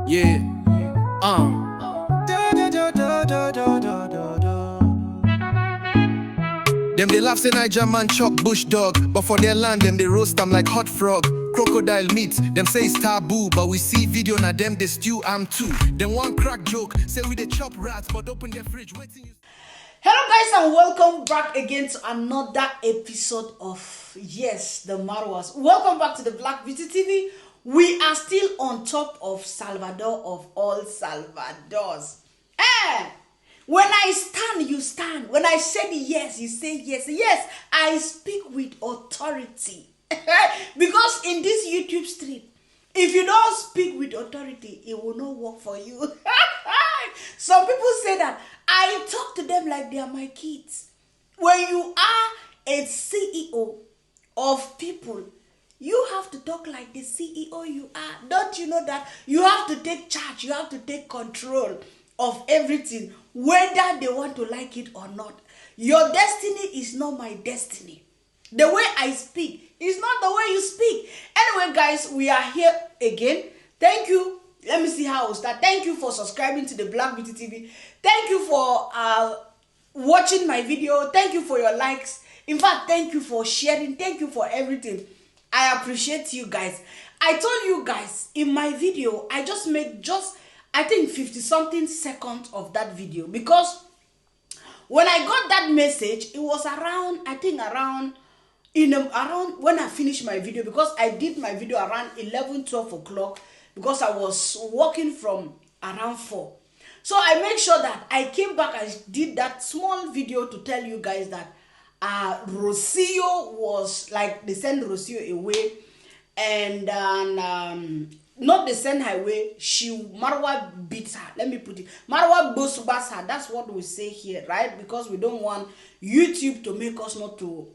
Yeah. Them they laugh say Niger man chop bush dog, but for their land them they roast them like hot frog. Crocodile meat, them say it's taboo, but we see video na them they stew am too. Them one crack joke, say we they chop rats, but open their fridge waiting you. Hello guys and welcome back again to another episode of the Marwas. Welcome back to the Black Beauty TV. We are still on top of Salvador of all Salvadors. When I stand, you stand. When I said yes, you say yes. Yes, I speak with authority. Because in this YouTube stream, if you don't speak with authority, it will not work for you. Some people say that I talk to them like they are my kids. When you are a CEO of people, you have to talk like the CEO you are. Don't you know that you have to take charge, you have to take control of everything, whether they want to like it or not. Your destiny is not my destiny. The way I speak is not the way you speak. Anyway, guys, we are here again. Thank you. Let me see how I'll start. Thank you for subscribing to the Black Beauty TV. Thank you for watching my video. Thank you for your likes. In fact, thank you for sharing. Thank you for everything. I appreciate you guys. I told you guys in my video, I just made I think 50 something seconds of that video, because when I got that message, it was around, I think around when I finished my video, because I did my video around 11-12 o'clock, because I was working from around 4. So I made sure that I came back, I did that small video to tell you guys that Rosio was like, they sent Rosio away, and not the send her away, Marwa beats her. Let me put it, Marwa bust her. That's what we say here, right? Because we don't want YouTube to make us not to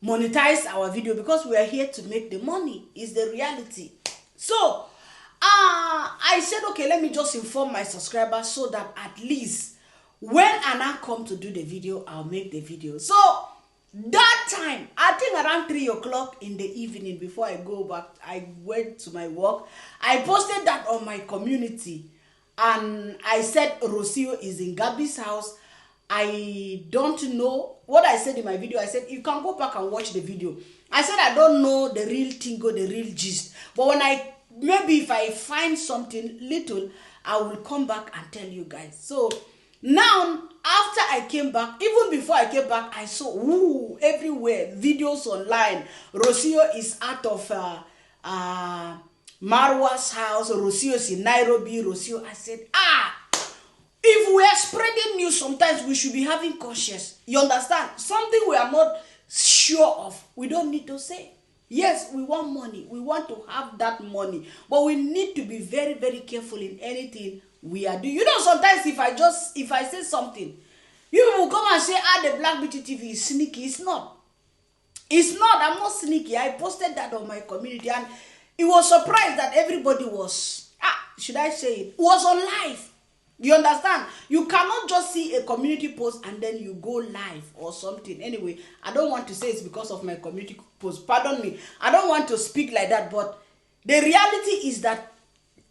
monetize our video, because we are here to make the money. Is the reality. So I said, okay, let me just inform my subscribers so that at least when I come to do the video, I'll make the video. So that time, I think around 3 o'clock in the evening, before I go back, I went to my work. I posted that on my community, and I said Rosio is in Gabby's house. I don't know what I said in my video. I said you can go back and watch the video. I said I don't know the real tingo, the real gist, but when maybe if I find something little, I will come back and tell you guys. So now, after I came back, even before I came back, I saw everywhere videos online. Rosio is out of Marwa's house. Rosio is in Nairobi. Rosio, I said, if we are spreading news, sometimes we should be having conscience. You understand? Something we are not sure of, we don't need to say. Yes, we want money. We want to have that money. But we need to be very, very careful in anything we are doing. You know, sometimes if I say something, you will come and say, the Black Beauty TV is sneaky. It's not. It's not. I'm not sneaky. I posted that on my community, and it was surprised that everybody was, should I say it, was on live. You understand? You cannot just see a community post and then you go live or something. Anyway, I don't want to say it's because of my community post. Pardon me. I don't want to speak like that, but the reality is that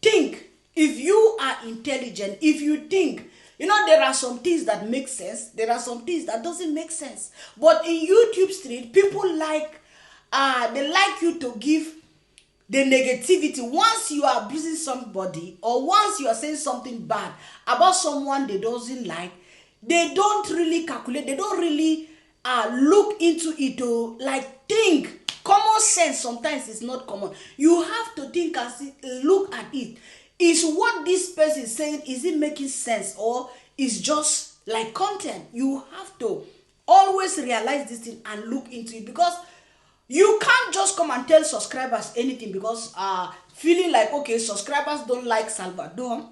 think. If you are intelligent, if you think, you know, there are some things that make sense, there are some things that doesn't make sense. But in YouTube street, people they like you to give the negativity. Once you are abusing somebody, or once you are saying something bad about someone they doesn't like, they don't really calculate, they don't really look into it to think. Common sense sometimes is not common. You have to think and see, look at it. Is what this person is saying, is it making sense, or is just like content? You have to always realize this thing and look into it, because you can't just come and tell subscribers anything because feeling like, okay, subscribers don't like Salvador.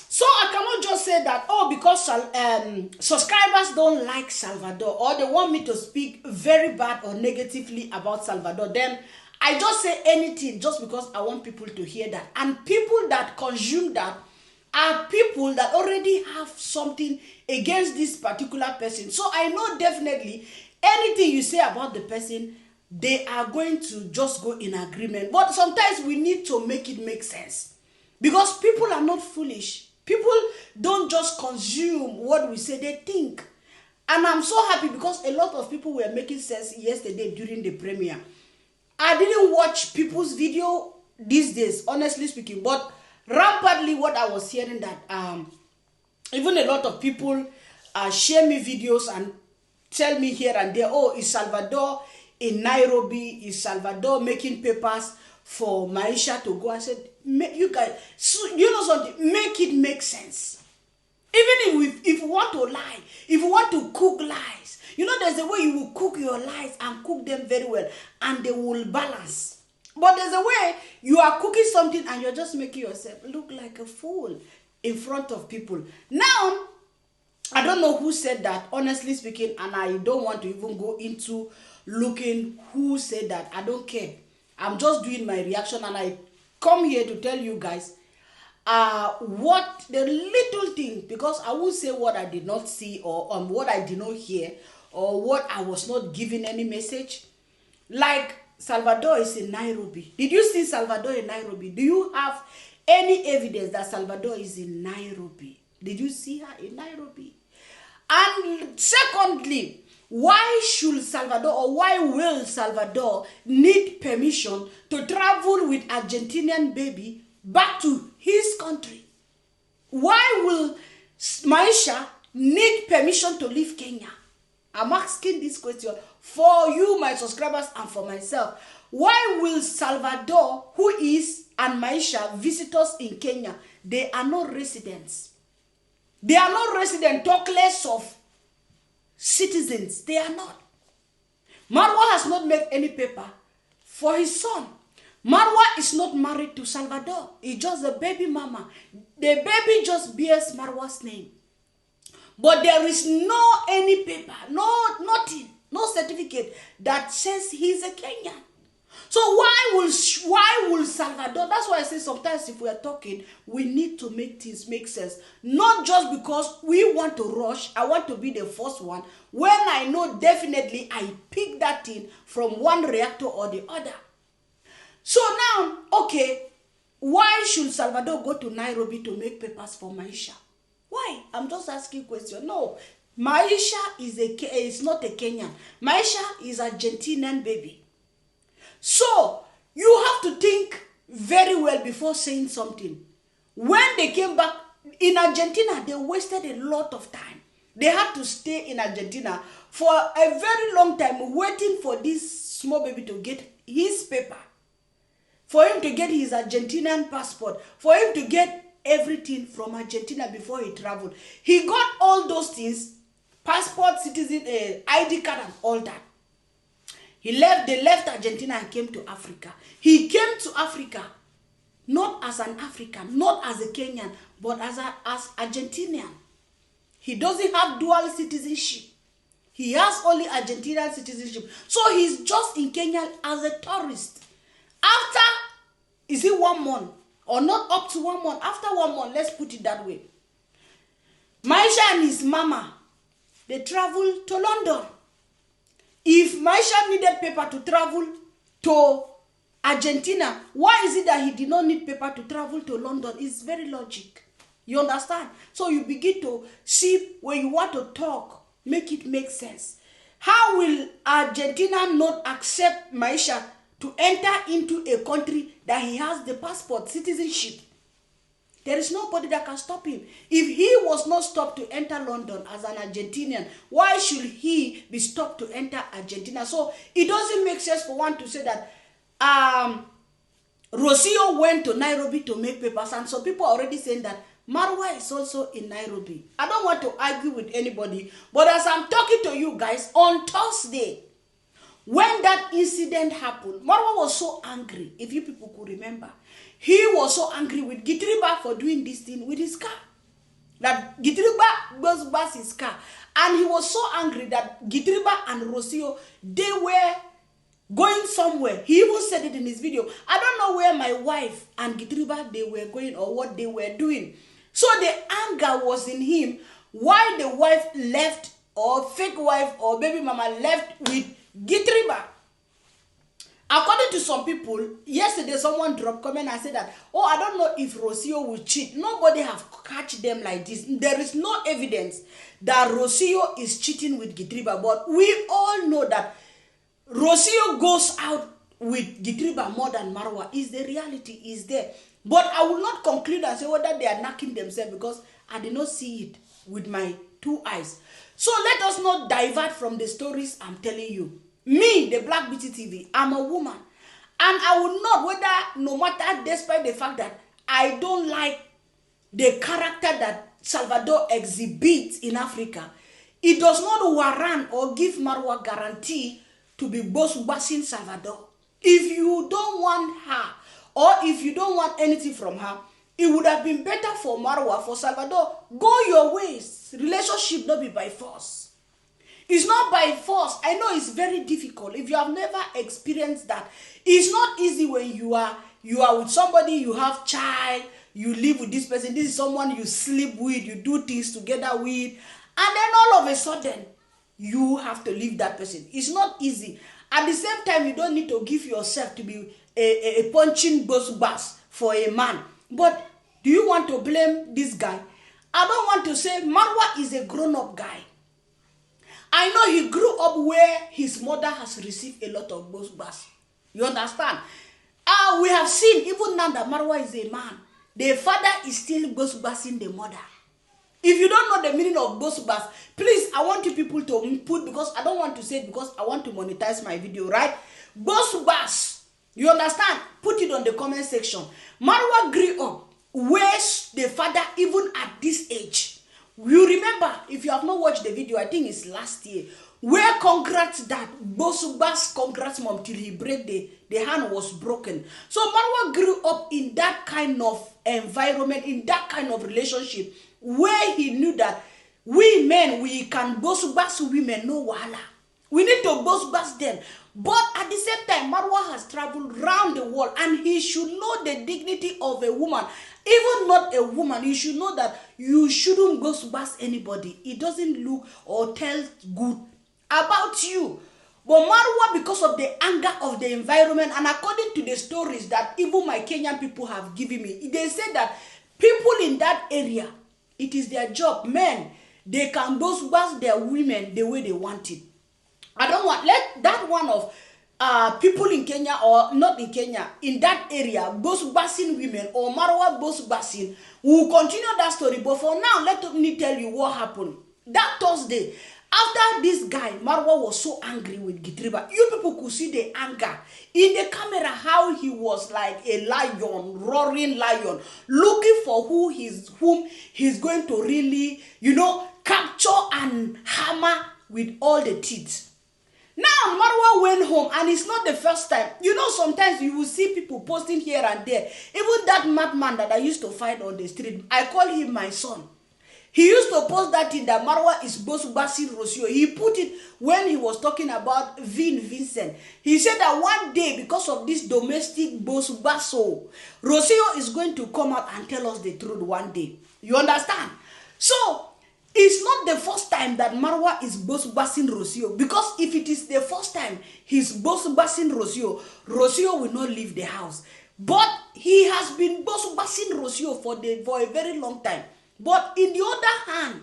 So I cannot just say that, because subscribers don't like Salvador, or they want me to speak very bad or negatively about Salvador, then I just say anything just because I want people to hear that. And people that consume that are people that already have something against this particular person. So I know definitely anything you say about the person, they are going to just go in agreement. But sometimes we need to make it make sense. Because people are not foolish. People don't just consume what we say, they think. And I'm so happy because a lot of people were making sense yesterday during the premiere. I didn't watch people's video these days, honestly speaking, but rampantly what I was hearing that even a lot of people share me videos and tell me here and there, oh, is Salvador in Nairobi? Is Salvador making papers for Maisha to go? I said, you guys, so, you know something, make it make sense. Even if you want to lie, if you want to cook lies, you know there's a way you will cook your lies and cook them very well and they will balance. But there's a way you are cooking something and you're just making yourself look like a fool in front of people. Now, I don't know who said that, honestly speaking, and I don't want to even go into looking who said that. I don't care. I'm just doing my reaction and I come here to tell you guys what the little thing, because I won't say what I did not see or what I did not hear or what I was not given any message. Like Salvador is in Nairobi. Did you see Salvador in Nairobi? Do you have any evidence that Salvador is in Nairobi? Did you see her in Nairobi? And secondly, why should Salvador or why will Salvador need permission to travel with Argentinian baby back to his country? Why will Maisha need permission to leave Kenya? I'm asking this question for you, my subscribers, and for myself. Why will Salvador, who is, and Maisha visit us in Kenya? They are not residents. They are not residents, talk less of citizens. They are not. Marwa has not made any paper for his son. Marwa is not married to Salvador. He's just a baby mama. The baby just bears Marwa's name. But there is no any paper, nothing, no certificate that says he's a Kenyan. So why will Salvador? That's why I say sometimes if we are talking, we need to make things make sense. Not just because we want to rush. I want to be the first one when I know definitely I pick that thing from one reactor or the other. So now, okay, why should Salvador go to Nairobi to make papers for Maisha? Why? I'm just asking question. No, Maisha is not a Kenyan. Maisha is Argentinian baby. So you have to think very well before saying something. When they came back in Argentina, they wasted a lot of time. They had to stay in Argentina for a very long time waiting for this small baby to get his paper, for him to get his Argentinian passport, for him to get everything from Argentina before he traveled. He got all those things, passport, citizen, ID card and all that. They left Argentina and came to Africa. He came to Africa not as an African, not as a Kenyan, but as Argentinian. He doesn't have dual citizenship. He has only Argentinian citizenship. So he's just in Kenya as a tourist. After, is it 1 month? Or not up to 1 month. After 1 month, let's put it that way. Maisha and his mama, they traveled to London. If Maisha needed paper to travel to Argentina, why is it that he did not need paper to travel to London? It's very logic. You understand? So you begin to see when you want to talk, make it make sense. How will Argentina not accept Maisha to enter into a country that he has the passport, citizenship? There is nobody that can stop him. If he was not stopped to enter London as an Argentinian, why should he be stopped to enter Argentina? So it doesn't make sense for one to say that Rosio went to Nairobi to make papers, and some people are already saying that Marwa is also in Nairobi. I don't want to argue with anybody, but as I'm talking to you guys, on Thursday, when that incident happened, Marwa was so angry, if you people could remember. He was so angry with Gitriba for doing this thing with his car. That Gitriba goes back his car. And he was so angry that Gitriba and Rosio, they were going somewhere. He even said it in his video. I don't know where my wife and Gitriba, they were going or what they were doing. So the anger was in him. Why the wife left, or fake wife or baby mama left with Gitriba. According to some people, yesterday someone dropped comment and said that, oh, I don't know if Rosio will cheat. Nobody have catch them like this. There is no evidence that Rosio is cheating with Gitriba, but we all know that Rosio goes out with Gitriba more than Marwa. Is the reality is there. But I will not conclude and say whether they are knocking themselves because I did not see it with my 2 eyes. So let us not divert from the stories I'm telling you. Me, the Black Beauty TV, I'm a woman. And I will not, whether, no matter, despite the fact that I don't like the character that Salvador exhibits in Africa, it does not warrant or give Marwa guarantee to be bossing Salvador. If you don't want her, or if you don't want anything from her, it would have been better for Marwa, for Salvador, go your ways. Relationship not be by force. It's not by force. I know it's very difficult. If you have never experienced that, it's not easy when you are with somebody, you have child, you live with this person, this is someone you sleep with, you do things together with, and then all of a sudden, you have to leave that person. It's not easy. At the same time, you don't need to give yourself to be a punching boss for a man. But do you want to blame this guy? I don't want to say Marwa is a grown-up guy. I know he grew up where his mother has received a lot of boss. You understand? We have seen, even now that Marwa is a man, the father is still bossing the mother. If you don't know the meaning of boss, please, I want you people to put, because I don't want to say it because I want to monetize my video, right? Boss, you understand? Put it on the comment section. Marwa grew up where the father, even at this age, you remember, if you have not watched the video, I think it's last year, where congrats that Boss congrats mom till he break the hand was broken. So Marwa grew up in that kind of environment, in that kind of relationship, where he knew that we men, we can boss women, no wahala. We need to boss them. But at the same time, Marwa has traveled around the world and he should know the dignity of a woman. Even not a woman, you should know that you shouldn't boss anybody. It doesn't look or tell good about you. But Marwa, because of the anger of the environment, and according to the stories that even my Kenyan people have given me, they say that people in that area, it is their job. Men, they can boss their women the way they want it. I don't want, let that one of people in Kenya or not in Kenya, in that area, bossing women or Marwa bossing, we will continue that story. But for now, let me tell you what happened. That Thursday, after this guy, Marwa was so angry with Gitriba. You people could see the anger in the camera, how he was like a lion, roaring lion, looking for whom he's going to really, capture and hammer with all the teeth. Now, Marwa went home, and it's not the first time. Sometimes you will see people posting here and there. Even that madman that I used to fight on the street, I call him my son. He used to post that in that Marwa is bossing Rosio. He put it when he was talking about Vincent. He said that one day, because of this domestic bosso, Rosio is going to come out and tell us the truth one day. You understand? So, it's not the first time that Marwa is bossing Rosio, because if it is the first time he's bossing Rosio, Rosio will not leave the house. But he has been bossing Rosio for a very long time. But in the other hand,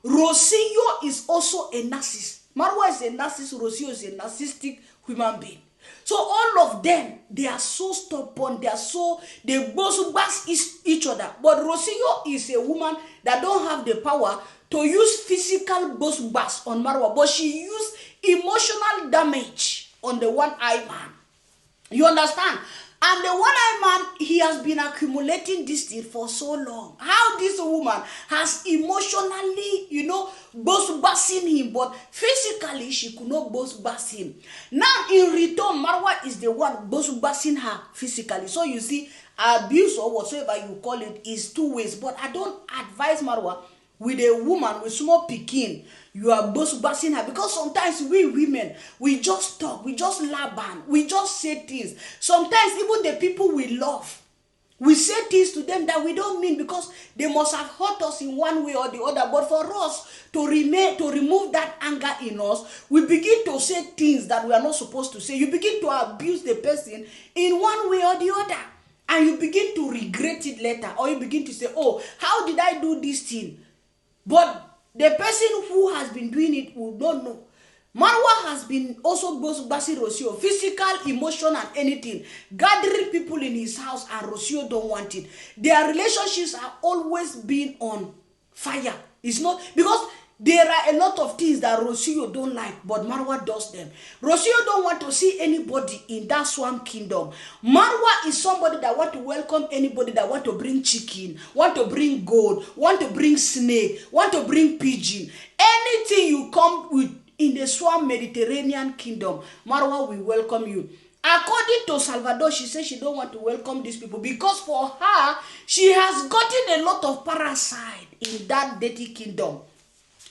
Rosio is also a narcissist. Marwa is a narcissist, Rosio is a narcissistic human being. So all of them, they are so stubborn, they boss each other. But Rosio is a woman that don't have the power to use physical boss on Marwa, but she used emotional damage on the one-eyed man. You understand? And the one-eyed man, he has been accumulating this thing for so long. How this woman has emotionally, bossing him, but physically she could not boss him. Now, in return, Marwa is the one bossing her physically. So you see, abuse or whatsoever you call it is two ways. But I don't advise Marwa with a woman with small pikin, you are bossing her, because sometimes we women, we just talk, we just laban, we just say things. Sometimes even the people we love, We say things to them that we don't mean because they must have hurt us in one way or the other. But for us to remove that anger in us, we begin to say things that we are not supposed to say. You begin to abuse the person in one way or the other. And you begin to regret it later. Or you begin to say, oh, how did I do this thing? But the person who has been doing it will not know. Marwa has been also bossing Rosio, physical, emotional, and anything, gathering people in his house, and Rosio don't want it. Their relationships are always being on fire. It's not because there are a lot of things that Rosio don't like, but Marwa does them. Rosio don't want to see anybody in that swamp kingdom. Marwa is somebody that want to welcome anybody that want to bring chicken, want to bring gold, want to bring snake, want to bring pigeon. Anything you come with in the swamp Mediterranean kingdom, Marwa will welcome you. According to Salvador, she says she don't want to welcome these people because for her, she has gotten a lot of parasite in that dirty kingdom.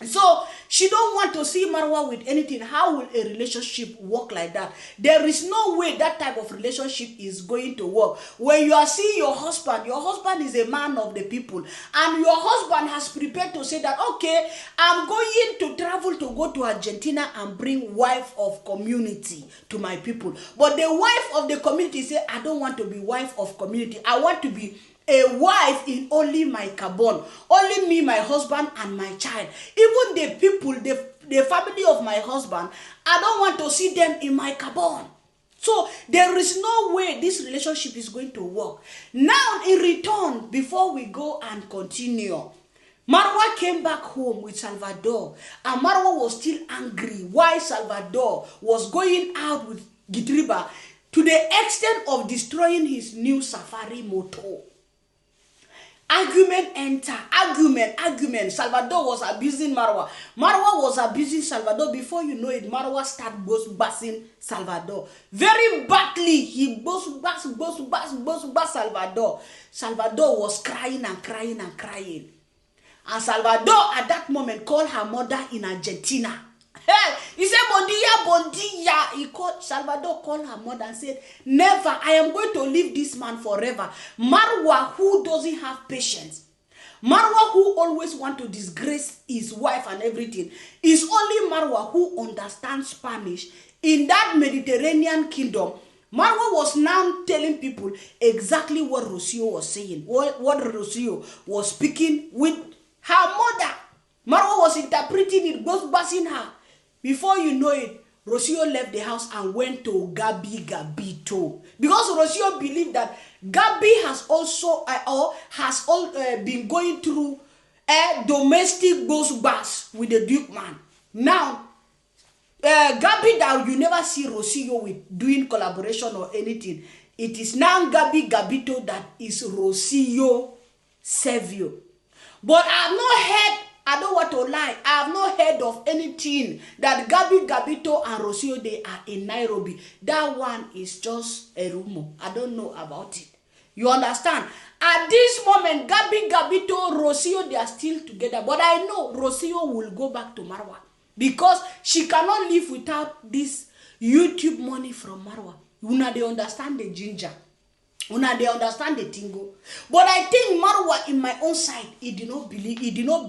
So she don't want to see Marwa with anything. How will a relationship work like that? There is no way that type of relationship is going to work. When you are seeing your husband is a man of the people, and your husband has prepared to say that, okay, I'm going to travel to go to Argentina and bring wife of community to my people. But the wife of the community say, I don't want to be wife of community. I want to be a wife in only my carbon, only me, my husband, and my child. Even the people, the family of my husband, I don't want to see them in my carbon. So there is no way this relationship is going to work. Now, in return, before we go and continue, Marwa came back home with Salvador, and Marwa was still angry why Salvador was going out with Gitriba to the extent of destroying his new safari motor. Argument enter, argument. Salvador was abusing Marwa. Marwa was abusing Salvador. Before you know it, Marwa started bossing Salvador. Very badly, he boss Salvador. Salvador was crying and crying and crying. And Salvador at that moment called her mother in Argentina. Hey, he said, Bondia. Salvador called her mother and said, never, I am going to leave this man forever. Marwa, who doesn't have patience, Marwa, who always want to disgrace his wife and everything, is only Marwa who understands Spanish in that Mediterranean kingdom. Marwa was now telling people exactly what Rosio was saying, what Rosio was speaking with her mother. Marwa was interpreting it, both basing her. Before you know it, Rosio left the house and went to Gabito. Because Rosio believed that Gabi has also been going through a domestic bus with the Duke man. Now, Gabi that you never see Rosio with doing collaboration or anything. It is now Gabito that is Rosio Savio. But I have not heard, I don't want to lie, I have not heard of anything that Gabito and Rosio, they are in Nairobi. That one is just a rumor. I don't know about it. You understand? At this moment, Gabito, Rosio, they are still together. But I know Rosio will go back to Marwa because she cannot live without this YouTube money from Marwa. Una, they understand the ginger. Una, they understand the tingo. But I think Marwa, in my own side, he did not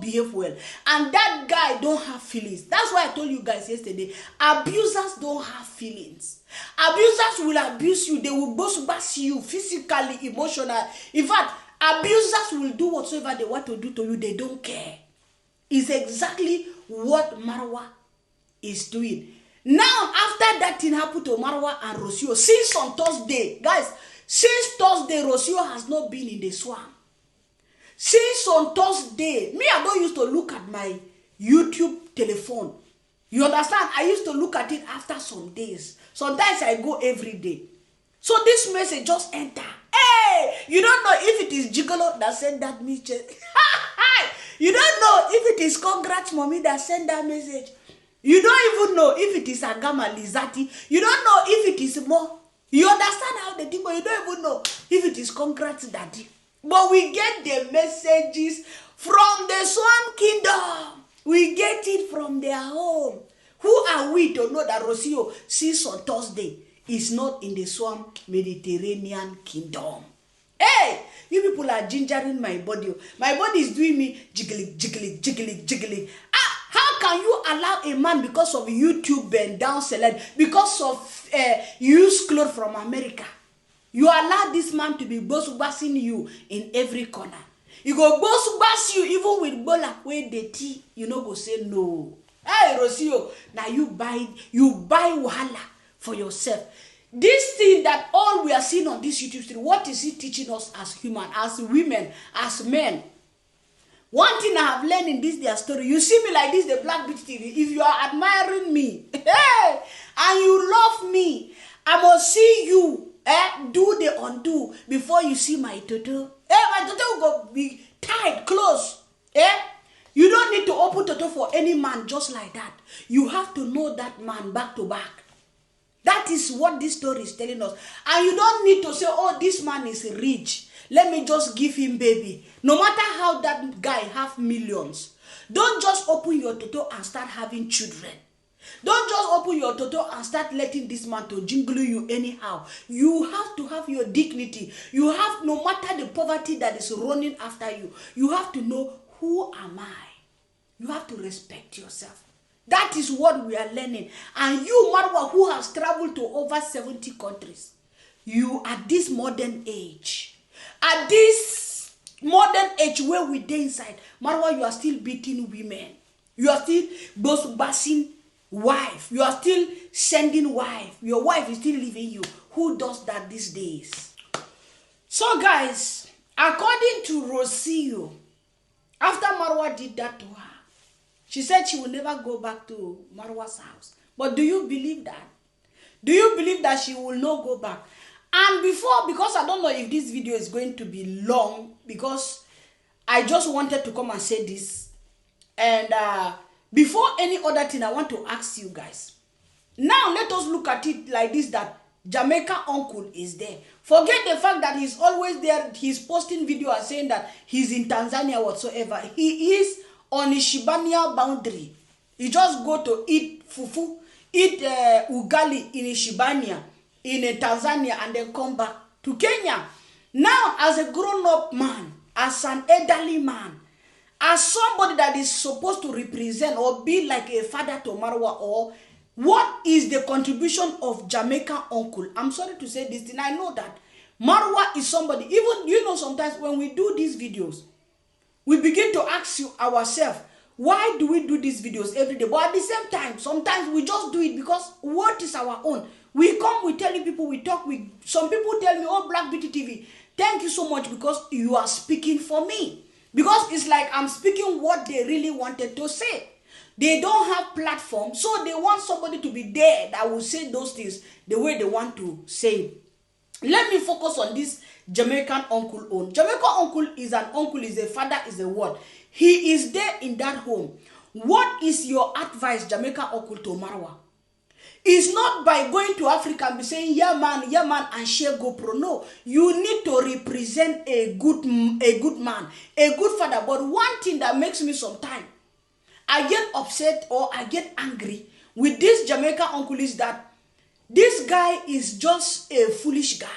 behave well. And that guy don't have feelings. That's why I told you guys yesterday, abusers don't have feelings. Abusers will abuse you. They will boss you physically, emotionally. In fact, abusers will do whatsoever they want to do to you. They don't care. It's exactly what Marwa is doing. Now, after that thing happened to Marwa and Rosio, since on Thursday, guys, since Thursday, Rosio has not been in the swamp. Since on Thursday, me, I don't used to look at my YouTube telephone. You understand? I used to look at it after some days. Sometimes I go every day. So this message just enter. Hey, you don't know if it is Gigolo that sent that message. You don't know if it is Congrats Mommy that sent that message. You don't even know if it is Agama Lizati. You don't know if it is Mo. You understand how they think, but you don't even know if it is Congrats Daddy. But we get the messages from the Swamp Kingdom. We get it from their home. Who are we to know that Rosio, since on Thursday, is not in the Swamp Mediterranean Kingdom? Hey, You people are gingering my body. My body is doing me jiggling, jiggling, jiggling, jiggling. Ah, how can you allow a man because of YouTube bend down celeb, because of use clothes from America? You allow this man to be boss-bassing you in every corner. You go boss-bass you even with bola wey dirty. You no go say no. Hey, Rosio, now you buy wahala for yourself. This thing that all we are seeing on this YouTube stream, what is it teaching us as human, as women, as men? One thing I have learned in this their story, you see me like this, the Black Beauty TV, if you are admiring me, hey, and you love me, I must see you do the undo before you see my toto. My toto will go be tight, close. You don't need to open toto for any man just like that. You have to know that man back to back. That is what this story is telling us. And you don't need to say, oh, this man is rich, let me just give him baby. No matter how that guy have millions, don't just open your toto and start having children. Don't just open your toto and start letting this man to jingle you anyhow. You have to have your dignity. You have, no matter the poverty that is running after you, you have to know, who am I? You have to respect yourself. That is what we are learning. And you, Marwa, who has traveled to over 70 countries, you at this modern age, where we dey inside, Marwa, you are still beating women. You are still boss-bassing wife. You are still sending wife. Your wife is still leaving you. Who does that these days? So guys, according to Rosio, after Marwa did that to her, she said she will never go back to Marwa's house. But do you believe that? Do you believe that she will not go back? And because I don't know if this video is going to be long, because I just wanted to come and say this. And before any other thing, I want to ask you guys. Now let us look at it like this, that Jamaican uncle is there. Forget the fact that he's always there. He's posting video and saying that he's in Tanzania whatsoever. He is on the Shibania boundary. He just go to eat fufu, eat ugali in Shibania, in Tanzania, and then come back to Kenya. Now, as a grown-up man, as an elderly man, as somebody that is supposed to represent or be like a father to Marwa, or what is the contribution of Jamaican uncle? I'm sorry to say this thing. I know that Marwa is somebody, even, you know, sometimes when we do these videos, we begin to ask ourselves, why do we do these videos every day? But at the same time, sometimes we just do it because what is our own? We come, we tell you people, we talk, some people tell me, oh, Black Beauty TV, thank you so much because you are speaking for me. Because it's like I'm speaking what they really wanted to say. They don't have platform, so they want somebody to be there that will say those things the way they want to say. Let me focus on this Jamaican uncle own. Jamaican uncle is an uncle, is a father, is a what? He is there in that home. What is your advice, Jamaican uncle, to Marwa? It's not by going to Africa and be saying, yeah man, and share GoPro. No, you need to represent a good man, a good father. But one thing that makes me sometimes, I get upset or I get angry with this Jamaican uncle is that this guy is just a foolish guy.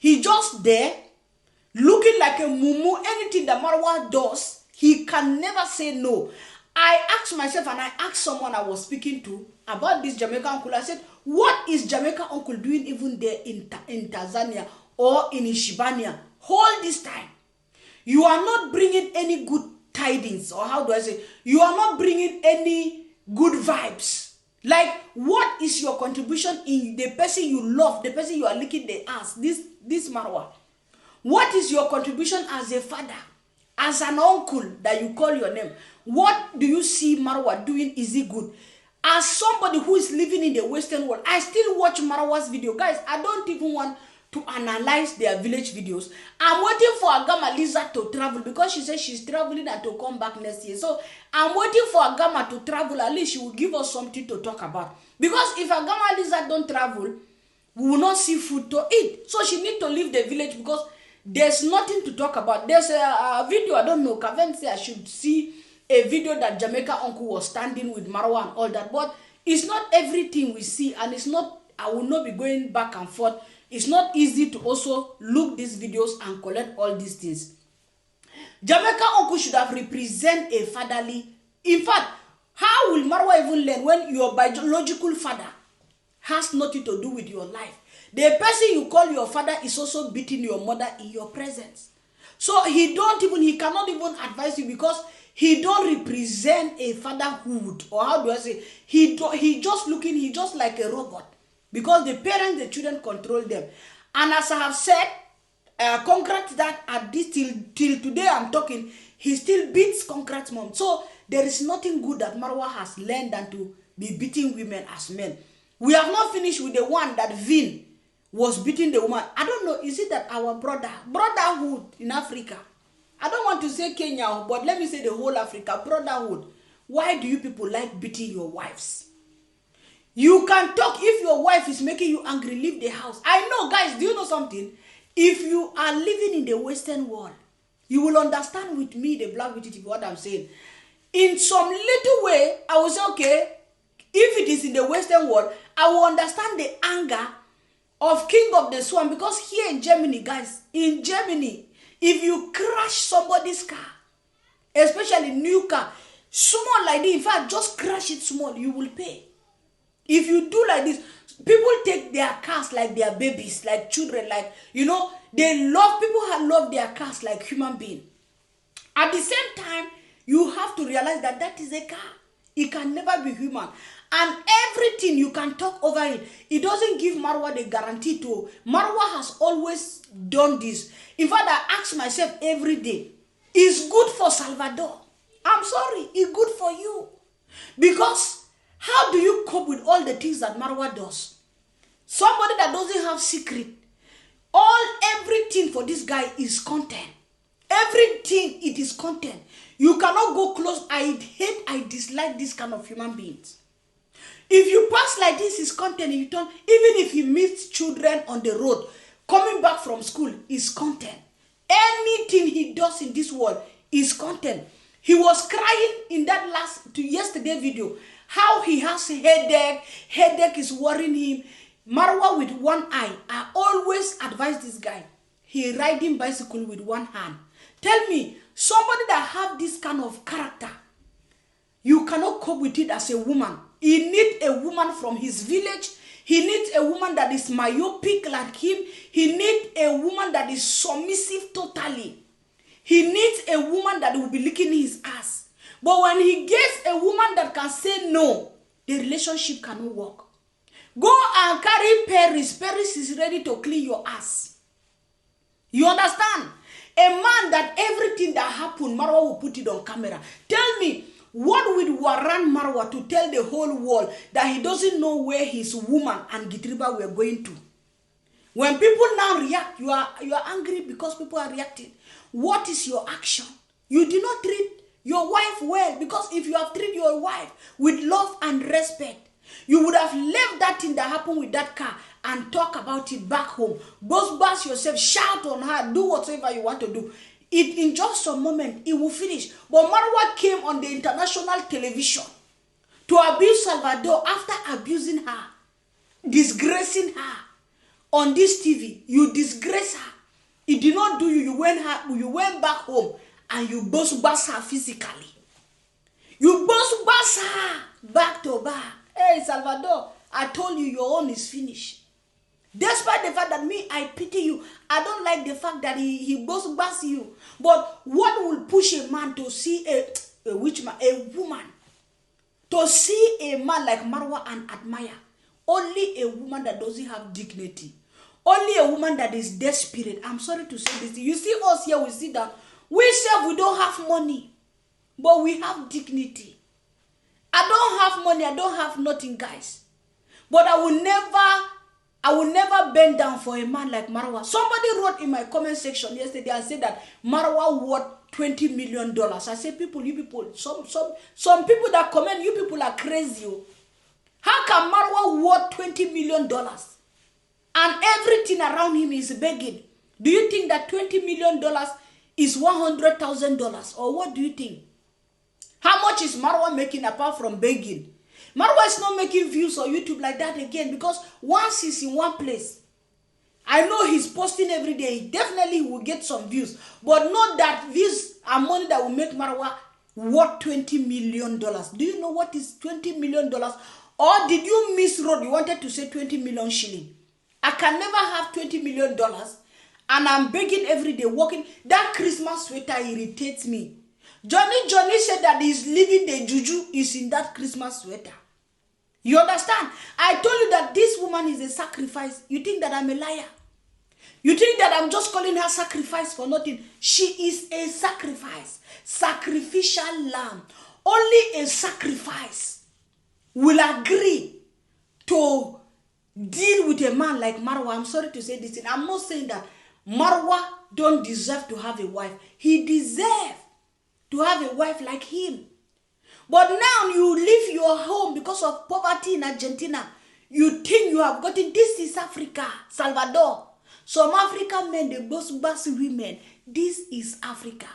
He just there, looking like a mumu. Anything that Marwa does, he can never say no. I asked myself and I asked someone I was speaking to about this Jamaican uncle. I said, what is Jamaican uncle doing even there in Tanzania or in Shibania all this time? You are not bringing any good tidings, or how do I say? You are not bringing any good vibes. Like, what is your contribution in the person you love, the person you are licking the ass, this Marwa? What is your contribution as a father, as an uncle that you call your name? What do you see Marwa doing? Is it good? As somebody who is living in the Western world, I still watch Marwa's video. Guys, I don't even want to analyze their village videos. I'm waiting for Agama Lisa to travel because she says she's traveling and to come back next year. So I'm waiting for Agama to travel. At least she will give us something to talk about. Because if Agama Lisa don't travel, we will not see food to eat. So she need to leave the village because there's nothing to talk about. There's a video, I don't know, Kaven said I should see a video that Jamaica uncle was standing with Marwa and all that. But it's not everything we see, and it's not, I will not be going back and forth It's not easy to also look these videos and collect all these things. Jamaican uncle should have represent a fatherly. In fact, how will Marwa even learn when your biological father has nothing to do with your life? The person you call your father is also beating your mother in your presence. So he cannot even advise you because he don't represent a fatherhood, or how do I say? He just like a robot because the parents, the children control them. And as I have said, Concrete that at this till today I'm talking, he still beats Concrete's mom. So there is nothing good that Marwa has learned than to be beating women as men. We have not finished with the one that Vin was beating the woman. I don't know, is it that our brotherhood in Africa? I don't want to say Kenya, but let me say the whole Africa, brotherhood. Why do you people like beating your wives? You can talk if your wife is making you angry, leave the house. I know, guys, do you know something? If you are living in the Western world, you will understand with me, the Black Beauty, what I'm saying. In some little way, I will say, okay, if it is in the Western world, I will understand the anger of King of the Swan, because here in Germany, guys, in Germany, if you crash somebody's car, especially new car, small like this, in fact, just crash it small, you will pay. If you do like this, people take their cars like their babies, like children, like, you know, people have loved their cars like human beings. At the same time, you have to realize that that is a car. It can never be human. And everything you can talk over it, it doesn't give Marwa the guarantee to. Marwa has always done this. In fact, I ask myself every day, is good for Salvador? I'm sorry, it's good for you. Because how do you cope with all the things that Marwa does? Somebody that doesn't have secret. Everything for this guy is content. Everything, it is content. You cannot go close. I dislike this kind of human beings. If you pass like this, is content. You turn, even if he meets children on the road, coming back from school, is content. Anything he does in this world is content. He was crying in that yesterday video, how he has a headache. Headache is worrying him. Marwa with one eye. I always advise this guy. He riding bicycle with one hand. Tell me, somebody that have this kind of character, you cannot cope with it as a woman. He needs a woman from his village. He needs a woman that is myopic like him. He needs a woman that is submissive totally. He needs a woman that will be licking his ass. But when he gets a woman that can say no, the relationship cannot work. Go and carry Paris. Paris is ready to clean your ass. You understand? A man that everything that happened, Marwa will put it on camera. Tell me, what would warrant Marwa to tell the whole world that he doesn't know where his woman and Gitriba were going to? When people now react, you are angry because people are reacting. What is your action? You did not treat your wife well, because if you have treated your wife with love and respect, you would have left that thing that happened with that car and talk about it back home. Boss yourself, shout on her, do whatever you want to do. In just a moment, it will finish. But Marwa came on the international television to abuse Salvador after abusing her, disgracing her. On this TV, you disgrace her. It did not do you. You went back home and you boss her physically. You boss her back to back. Hey, Salvador, I told you your own is finished. Despite the fact that I pity you, I don't like the fact that he boss you. But what will push a man to see a woman, to see a man like Marwa and admire? Only a woman that doesn't have dignity. Only a woman that is desperate. I'm sorry to say this. You see us here, we sit down. We say we don't have money, but we have dignity. I don't have money, I don't have nothing, guys. But I will never bend down for a man like Marwa. Somebody wrote in my comment section yesterday and said that Marwa worth $20 million. I said, you people, some people that comment, you people are crazy. How can Marwa worth $20 million? And everything around him is begging. Do you think that $20 million is $100,000? Or what do you think? How much is Marwa making apart from begging? Marwa is not making views on YouTube like that again, because once he's in one place I know he's posting every day. Definitely he will get some views. But not that views are money that will make Marwa worth $20 million. Do you know what is $20 million? Or did you misread? You wanted to say 20 million shilling. I can never have $20 million. And I'm begging every day, working. That Christmas sweater irritates me. Johnny said that he's leaving the juju is in that Christmas sweater. You understand? I told you that this woman is a sacrifice. You think that I'm a liar? You think that I'm just calling her sacrifice for nothing? She is a sacrifice. Sacrificial lamb. Only a sacrifice will agree to deal with a man like Marwa. I'm sorry to say this thing. I'm not saying that Marwa don't deserve to have a wife. He deserves to have a wife like him. But now you leave your home because of poverty in Argentina. You think you have gotten, this is Africa, Salvador. Some African men, they both women. This is Africa.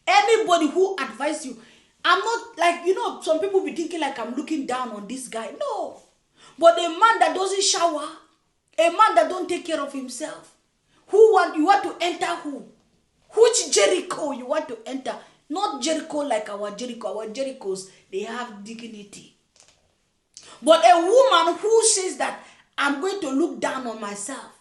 Anybody who advise you, I'm not like, some people be thinking like I'm looking down on this guy. No. But a man that doesn't shower, a man that don't take care of himself, you want to enter who? Which Jericho you want to enter? Not Jericho like our Jericho. Our Jerichos, they have dignity. But a woman who says that I'm going to look down on myself,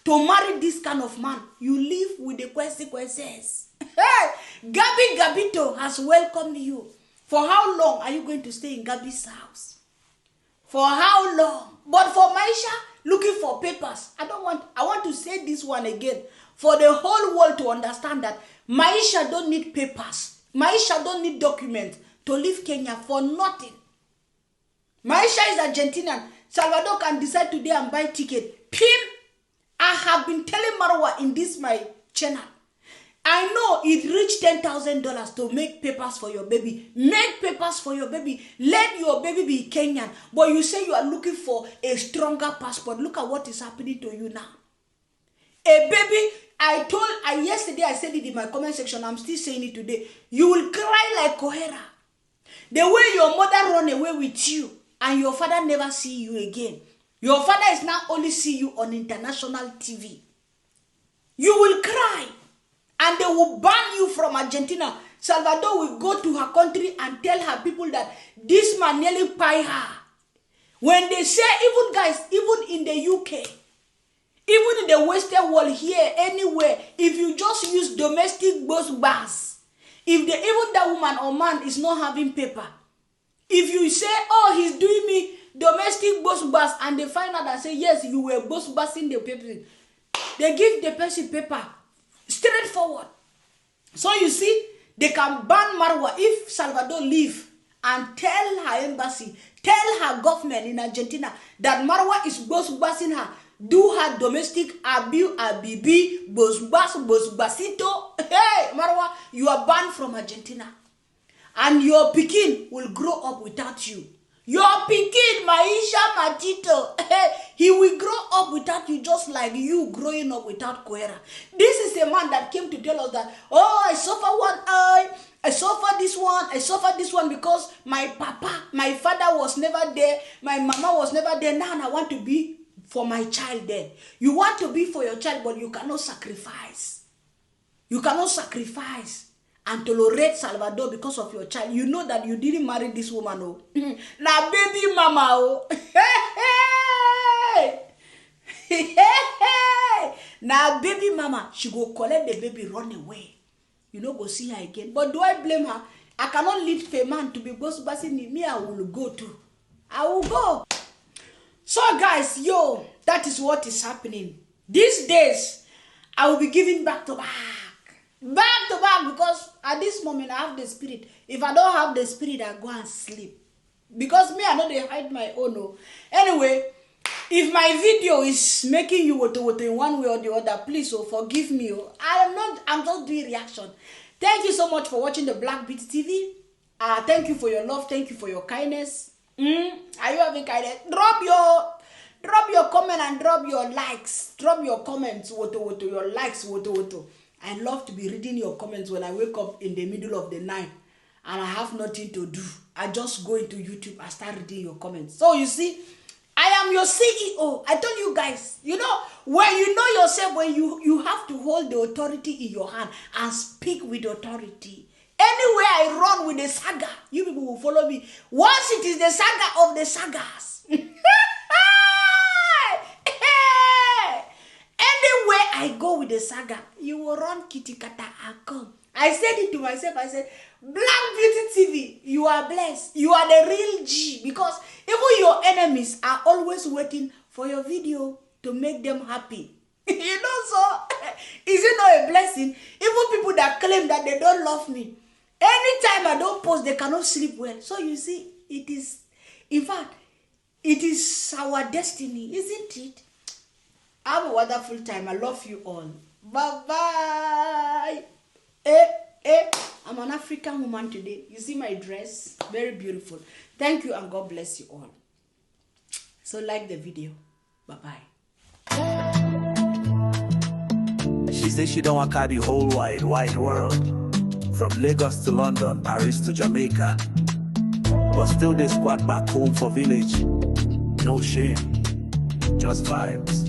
to marry this kind of man, you live with the consequences. Hey, Gabito has welcomed you. For how long are you going to stay in Gabi's house? For how long? But for Maisha, looking for papers. I want to say this one again. For the whole world to understand that Maisha don't need papers. Maisha don't need documents to leave Kenya for nothing. Maisha is Argentinian. Salvador can decide today and buy ticket. Pim! I have been telling Marwa in this my channel. I know it reached $10,000 to make papers for your baby. Make papers for your baby. Let your baby be Kenyan. But you say you are looking for a stronger passport. Look at what is happening to you now. A baby, yesterday I said it in my comment section. I'm still saying it today. You will cry like Cabrera. The way your mother run away with you and your father never see you again. Your father is now only see you on international TV. You will cry. And they will ban you from Argentina. Salvador will go to her country and tell her people that this man nearly pay her. When they say, even guys, even in the UK, even in the Western world here, anywhere, if you just use domestic bus, if even that woman or man is not having paper, if you say, oh, he's doing me domestic bus, and they find out and say, yes, you were busing the paper, they give the person paper. Straightforward. So you see, they can ban Marwa if Salvador leave and tell her embassy, tell her government in Argentina that Marwa is busing her, do her domestic abuse, abibi, busito. Hey, Marwa, you are banned from Argentina. And your Pekin will grow up without you. Your Pekin, Maisha Matito, he will grow up without you just like you growing up without Cabrera. This is a man that came to tell us that, oh, I suffer one eye, I suffer this one because my father was never there, my mama was never there, now I want to be for my child there. You want to be for your child, but you cannot sacrifice. You cannot sacrifice and tolerate Salvador because of your child. You know that you didn't marry this woman, oh. Now baby mama, oh. Now baby mama, she go collect the baby, run away. You know, go see her again. But do I blame her? I cannot lead a man to be busing me. I will go too. I will go. So guys, that is what is happening. These days, I will be giving back to back. Back to back, because at this moment I have the spirit. If I don't have the spirit, I go and sleep. Because me, I know they hide my own. Oh. Anyway, if my video is making you in one way or the other, please forgive me. Oh. I'm just doing reaction. Thank you so much for watching the Black Beat TV. Thank you for your love. Thank you for your kindness. Are you having kindness? Drop your comment and drop your likes. Drop your comments. Your likes. I love to be reading your comments when I wake up in the middle of the night and I have nothing to do. I just go into YouTube and start reading your comments. So you see, I am your CEO. I told you guys, you know, when you know yourself, when you have to hold the authority in your hand and speak with authority. Anywhere I run with the saga, you people will follow me. Once it is the saga of the sagas. Anywhere I go with the saga, you will run kitty kata and come. I said it to myself. I said, Black Beauty TV, you are blessed. You are the real G, because even your enemies are always waiting for your video to make them happy. You know, so is it not a blessing? Even people that claim that they don't love me, anytime I don't post, they cannot sleep well. So you see, it is, in fact, it is our destiny, isn't it? Have a wonderful time. I love you all. Bye-bye. I'm an African woman today. You see my dress? Very beautiful. Thank you and God bless you all. So like the video. Bye-bye. She says she don't want to the whole wide world. From Lagos to London, Paris to Jamaica. But still they squat back home for village. No shame, just vibes.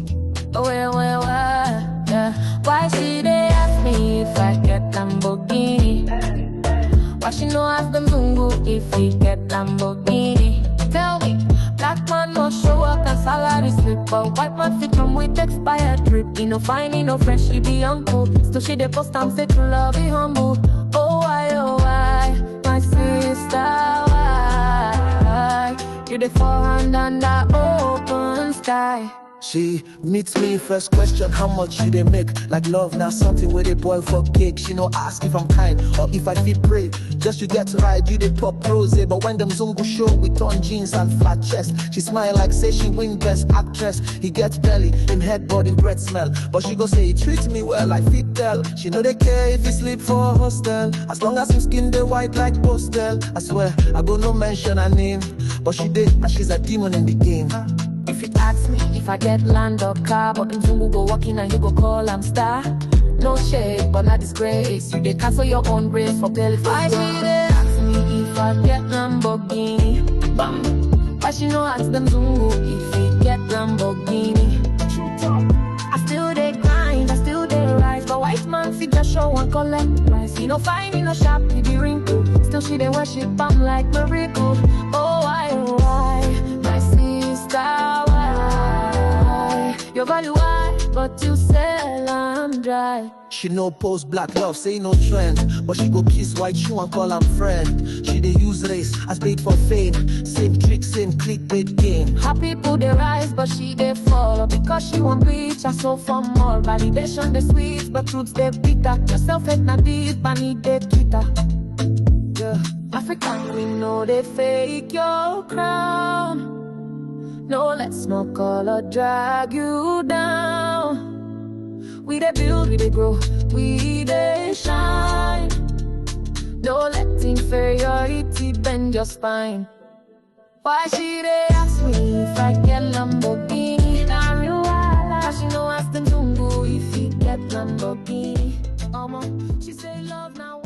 Yeah. Why she they ask me if I get Lamborghini? Why she no ask them Zungu if he get Lamborghini? Tell me, black man must show up and salary slip, but white man fit come with expired trip. He no fine, he no fresh, he be uncle. Still she dey post and say to love, be humble. Oh why, my sister, why? You the forehand under open sky. She meets me first question, how much you they make? Like love now something where they boil for cake. She no ask if I'm kind or if I feel brave. Just you get to ride, you they pop rose. But when them Zungu show with torn jeans and flat chest, she smile like say she win best actress. He gets belly, him head, body, breath smell. But she go say he treats me well, I fit tell. She know they care if he sleep for a hostel, as long as him skin they white like postel. I swear, I go no mention her name, but she did, and she's a demon in the game. If you ask me if I get land or car, but them Zungu go walking and you go call I'm star. No shade, but not disgrace. You they cancel your own race for belly. Why she they ask me if I get Lamborghini? Bam. Why she no ask them Zungu if he get Lamborghini? I still they grind, I still they rise, but white man fit just show and collect price. He no fine, he no sharp, he be wrinkle. Still she they worship, I'm like miracle. Oh why, my sister, why? Your value why, but you sell and dry. She no post black love, say no trend, but she go kiss white shoe and call him friend. She dey use race as bait for fame. Same trick, same clickbait game. Her people they rise, but she they fall, because she won't reach her so for more. Validation they sweet, but truths they bitter. Yourself hate na deep, and need they Twitter. Yeah. African, we know they fake your crown. No, let's not call or drag you down. We they build, we they grow, we they shine. Don't let inferiority bend your spine. Why she they ask me if I get Lamborghini? Now you why she no ask them Zungu if he get Lamborghini. She say love now.